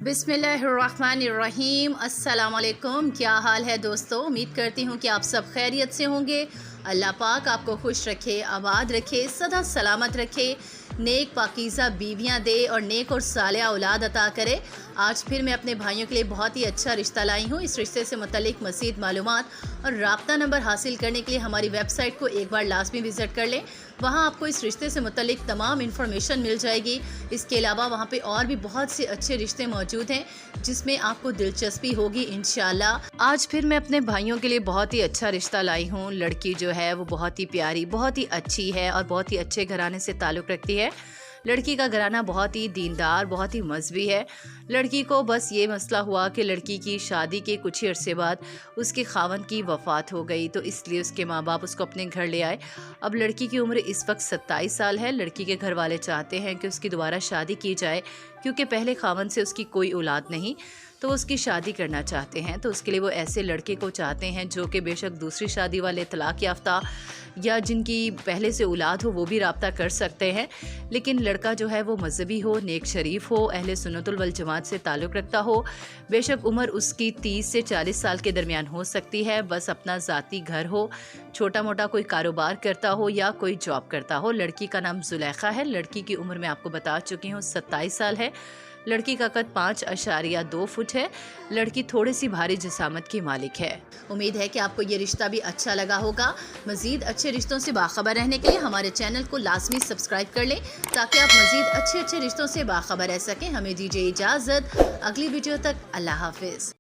बिस्मिल्लाहिर्रहमानिर्रहीम। अस्सलाम वालेकुम। क्या हाल है दोस्तों? उम्मीद करती हूँ कि आप सब खैरियत से होंगे। अल्लाह पाक आपको खुश रखे, आबाद रखे, सदा सलामत रखे, नेक पाकीज़ा बीवियाँ दे और नेक और सालिहा औलाद अता करे। आज फिर मैं अपने भाइयों के लिए बहुत ही अच्छा रिश्ता लाई हूँ। इस रिश्ते से मुतल्लिक मज़ीद मालूमात और राब्ता नंबर हासिल करने के लिए हमारी वेबसाइट को एक बार लाजमी विज़िट कर लें। वहाँ आपको इस रिश्ते से मुतल्लिक तमाम इन्फॉर्मेशन मिल जाएगी। इसके अलावा वहाँ पे और भी बहुत से अच्छे रिश्ते मौजूद हैं जिसमें आपको दिलचस्पी होगी इंशाल्लाह। आज फिर मैं अपने भाइयों के लिए बहुत ही अच्छा रिश्ता लाई हूँ। लड़की जो है वो बहुत ही प्यारी, बहुत ही अच्छी है और बहुत ही अच्छे घराने से ताल्लुक़ रखती है। लड़की का घराना बहुत ही दीनदार, बहुत ही मज़हबी है। लड़की को बस ये मसला हुआ कि लड़की की शादी के कुछ ही अरसे बाद उसके खावंद की वफ़ात हो गई, तो इसलिए उसके माँ बाप उसको अपने घर ले आए। अब लड़की की उम्र इस वक्त 27 साल है। लड़की के घर वाले चाहते हैं कि उसकी दोबारा शादी की जाए क्योंकि पहले खावंद से उसकी कोई औलाद नहीं, तो उसकी शादी करना चाहते हैं। तो उसके लिए वो ऐसे लड़के को चाहते हैं जो कि बेशक दूसरी शादी वाले, तलाक याफ्ता या जिनकी पहले से औलाद हो वो भी राब्ता कर सकते हैं, लेकिन लड़का जो है वो मज़हबी हो, नेक शरीफ हो, अहले सुन्नतुल वल जमात से ताल्लुक़ रखता हो। बेशक उम्र उसकी 30 से 40 साल के दरमियान हो सकती है। बस अपना ज़ाती घर हो, छोटा मोटा कोई कारोबार करता हो या कोई जॉब करता हो। लड़की का नाम ज़ुलेखा है। लड़की की उम्र मैं आपको बता चुकी हूँ 27 साल है। लड़की का कद 5.2 फुट है। लड़की थोड़ी सी भारी जिसामत की मालिक है। उम्मीद है कि आपको ये रिश्ता भी अच्छा लगा होगा। मज़ीद अच्छे रिश्तों से बाखबर रहने के लिए हमारे चैनल को लाजमी सब्सक्राइब कर लें ताकि आप मज़ीद अच्छे अच्छे रिश्तों से बाखबर रह सकें। हमें दीजिए इजाज़त। अगली वीडियो तक अल्लाह हाफिज़।